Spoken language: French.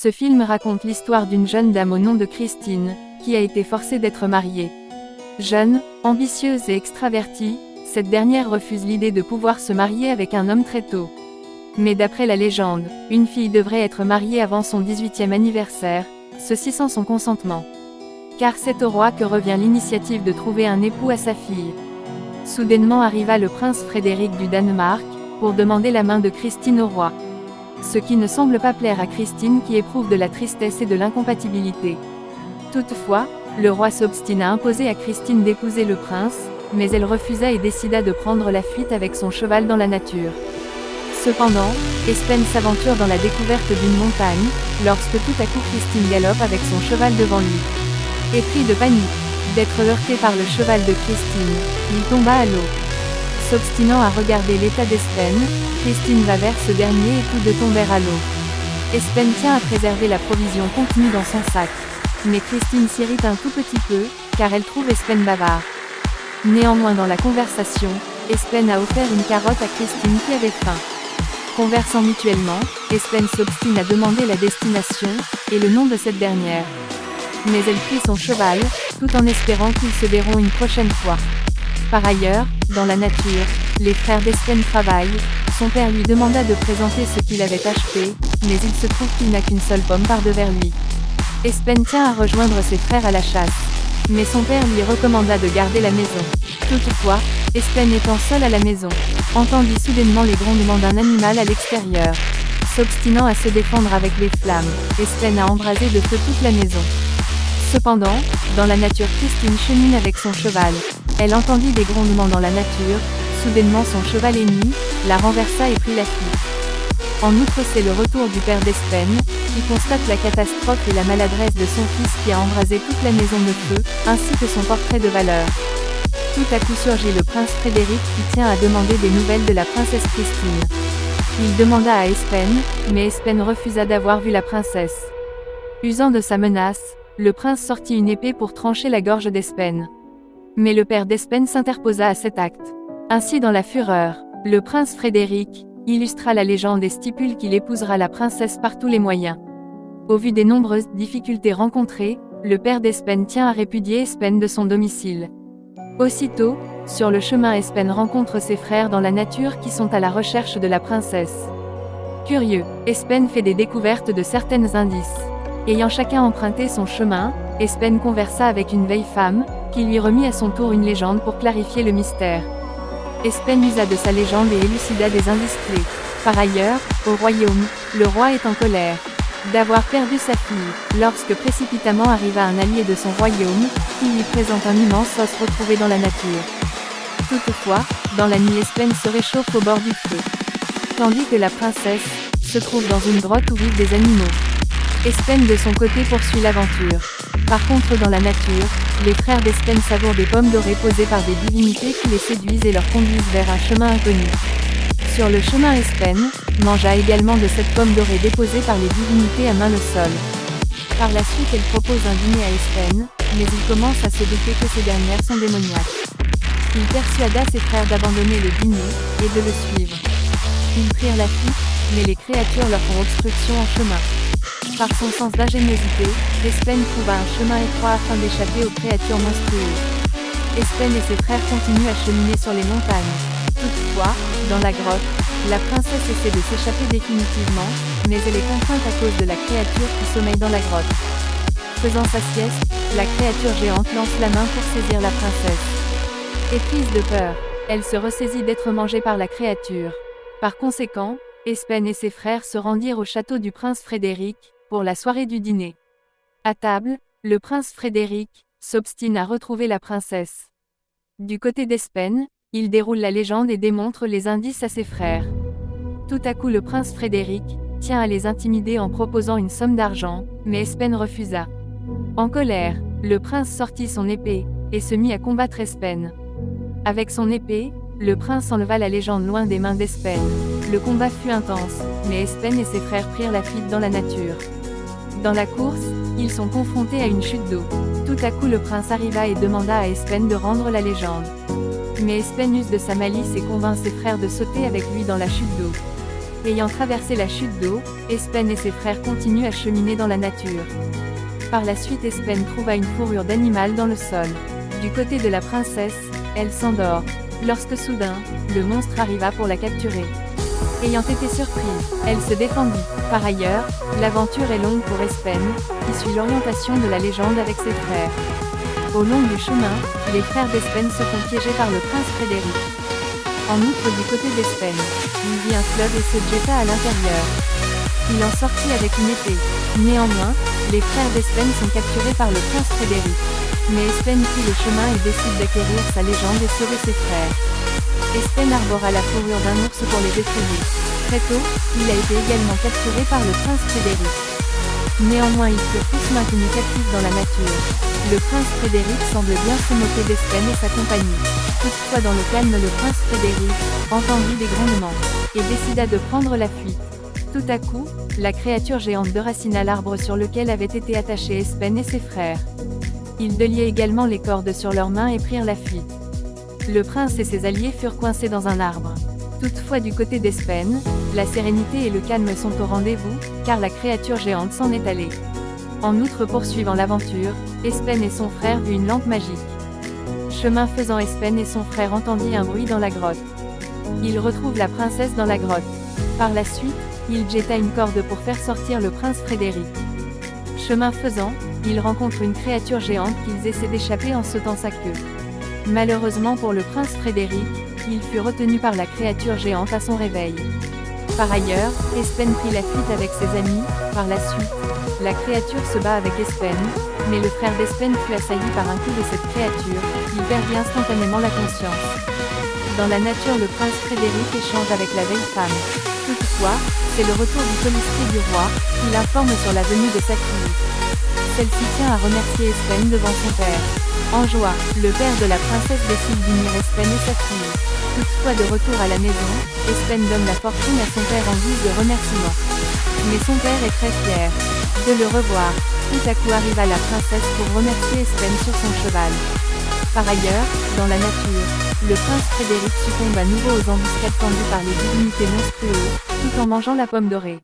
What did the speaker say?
Ce film raconte l'histoire d'une jeune dame au nom de Christine, qui a été forcée d'être mariée. Jeune, ambitieuse et extravertie, cette dernière refuse l'idée de pouvoir se marier avec un homme très tôt. Mais d'après la légende, une fille devrait être mariée avant son 18e anniversaire, ceci sans son consentement. Car c'est au roi que revient l'initiative de trouver un époux à sa fille. Soudainement arriva le prince Frédéric du Danemark, pour demander la main de Christine au roi. Ce qui ne semble pas plaire à Christine qui éprouve de la tristesse et de l'incompatibilité. Toutefois, le roi s'obstine à imposer à Christine d'épouser le prince, mais elle refusa et décida de prendre la fuite avec son cheval dans la nature. Cependant, Espen s'aventure dans la découverte d'une montagne, lorsque tout à coup Christine galope avec son cheval devant lui. Et pris de panique d'être heurté par le cheval de Christine, il tomba à l'eau. S'obstinant à regarder l'état d'Espen, Christine va vers ce dernier et tous deux tombèrent à l'eau. Espen tient à préserver la provision contenue dans son sac. Mais Christine s'irrite un tout petit peu, car elle trouve Espen bavard. Néanmoins dans la conversation, Espen a offert une carotte à Christine qui avait faim. Conversant mutuellement, Espen s'obstine à demander la destination, et le nom de cette dernière. Mais elle prit son cheval, tout en espérant qu'ils se verront une prochaine fois. Par ailleurs, dans la nature, les frères d'Espen travaillent, son père lui demanda de présenter ce qu'il avait acheté, mais il se trouve qu'il n'a qu'une seule pomme par devers lui. Espen tient à rejoindre ses frères à la chasse. Mais son père lui recommanda de garder la maison. Toutefois, Espen étant seul à la maison, entendit soudainement les grondements d'un animal à l'extérieur. S'obstinant à se défendre avec les flammes, Espen a embrasé de feu toute la maison. Cependant, dans la nature Christine chemine avec son cheval. Elle entendit des grondements dans la nature, soudainement son cheval ennemi, la renversa et prit la fuite. En outre c'est le retour du père d'Espen, qui constate la catastrophe et la maladresse de son fils qui a embrasé toute la maison de feu, ainsi que son portrait de valeur. Tout à coup surgit le prince Frédéric qui tient à demander des nouvelles de la princesse Christine. Il demanda à Espen, mais Espen refusa d'avoir vu la princesse. Usant de sa menace, le prince sortit une épée pour trancher la gorge d'Espen. Mais le père d'Espen s'interposa à cet acte. Ainsi dans la fureur, le prince Frédéric illustra la légende et stipule qu'il épousera la princesse par tous les moyens. Au vu des nombreuses difficultés rencontrées, le père d'Espen tient à répudier Espen de son domicile. Aussitôt, sur le chemin Espen rencontre ses frères dans la nature qui sont à la recherche de la princesse. Curieux, Espen fait des découvertes de certains indices. Ayant chacun emprunté son chemin, Espen conversa avec une vieille femme, qui lui remit à son tour une légende pour clarifier le mystère. Espen usa de sa légende et élucida des indices clés. Par ailleurs, au royaume, le roi est en colère d'avoir perdu sa fille, lorsque précipitamment arriva un allié de son royaume, qui lui présente un immense os retrouvé dans la nature. Toutefois, dans la nuit Espen se réchauffe au bord du feu. Tandis que la princesse se trouve dans une grotte où vivent des animaux. Espen de son côté poursuit l'aventure. Par contre dans la nature, les frères d'Espen savourent des pommes dorées posées par des divinités qui les séduisent et leur conduisent vers un chemin inconnu. Sur le chemin Espen mangea également de cette pomme dorée déposée par les divinités à main le sol. Par la suite elle propose un dîner à Espen, mais il commence à se douter que ces dernières sont démoniaques. Il persuada ses frères d'abandonner le dîner, et de le suivre. Ils prirent la fuite, mais les créatures leur font obstruction en chemin. Par son sens d'ingéniosité, Espen trouva un chemin étroit afin d'échapper aux créatures monstrueuses. Espen et ses frères continuent à cheminer sur les montagnes. Toutefois, dans la grotte, la princesse essaie de s'échapper définitivement, mais elle est contrainte à cause de la créature qui sommeille dans la grotte. Faisant sa sieste, la créature géante lance la main pour saisir la princesse. Éprise de peur, elle se ressaisit d'être mangée par la créature. Par conséquent, Espen et ses frères se rendirent au château du prince Frédéric, pour la soirée du dîner. À table, le prince Frédéric s'obstine à retrouver la princesse. Du côté d'Espen, il déroule la légende et démontre les indices à ses frères. Tout à coup le prince Frédéric tient à les intimider en proposant une somme d'argent, mais Espen refusa. En colère, le prince sortit son épée, et se mit à combattre Espen. Avec son épée, le prince enleva la légende loin des mains d'Espen. Le combat fut intense, mais Espen et ses frères prirent la fuite dans la nature. Dans la course, ils sont confrontés à une chute d'eau. Tout à coup le prince arriva et demanda à Espen de rendre la légende. Mais Espen use de sa malice et convainc ses frères de sauter avec lui dans la chute d'eau. Ayant traversé la chute d'eau, Espen et ses frères continuent à cheminer dans la nature. Par la suite Espen trouva une fourrure d'animal dans le sol. Du côté de la princesse, elle s'endort, lorsque soudain, le monstre arriva pour la capturer. Ayant été surprise, elle se défendit. Par ailleurs, l'aventure est longue pour Espen, qui suit l'orientation de la légende avec ses frères. Au long du chemin, les frères d'Espen se font piéger par le prince Frédéric. En outre du côté d'Espen, il vit un fleuve et se jeta à l'intérieur. Il en sortit avec une épée. Néanmoins, les frères d'Espen sont capturés par le prince Frédéric. Mais Espen prit le chemin et décide d'acquérir sa légende et sauver ses frères. Espen arbora la fourrure d'un ours pour les effrayer. Très tôt, il a été également capturé par le prince Frédéric. Néanmoins ils furent tous maintenus captifs dans la nature. Le prince Frédéric semble bien se moquer d'Espen et sa compagnie. Toutefois dans le calme le prince Frédéric entendit des grondements, et décida de prendre la fuite. Tout à coup, la créature géante déracina l'arbre sur lequel avaient été attachés Espen et ses frères. Ils déliaient également les cordes sur leurs mains et prirent la fuite. Le prince et ses alliés furent coincés dans un arbre. Toutefois du côté d'Espen, la sérénité et le calme sont au rendez-vous, car la créature géante s'en est allée. En outre poursuivant l'aventure, Espen et son frère vurent une lampe magique. Chemin faisant Espen et son frère entendit un bruit dans la grotte. Ils retrouvent la princesse dans la grotte. Par la suite, il jeta une corde pour faire sortir le prince Frédéric. Chemin faisant, ils rencontrent une créature géante qu'ils essaient d'échapper en sautant sa queue. Malheureusement pour le prince Frédéric, il fut retenu par la créature géante à son réveil. Par ailleurs, Espen prit la fuite avec ses amis. Par la suite, la créature se bat avec Espen, mais le frère d'Espen fut assailli par un coup de cette créature, il perdit instantanément la conscience. Dans la nature le prince Frédéric échange avec la vieille femme. Toutefois, c'est le retour du colistier du roi, qui l'informe sur la venue de sa fille. Celle-ci tient à remercier Espen devant son père. En joie, le père de la princesse décide d'unir Espen et sa fille. Toutefois de retour à la maison, Espen donne la fortune à son père en guise de remerciement. Mais son père est très fier de le revoir. Tout à coup arriva la princesse pour remercier Espen sur son cheval. Par ailleurs, dans la nature, le prince Frédéric succombe à nouveau aux embuscades tendues par les divinités monstrueuses, tout en mangeant la pomme dorée.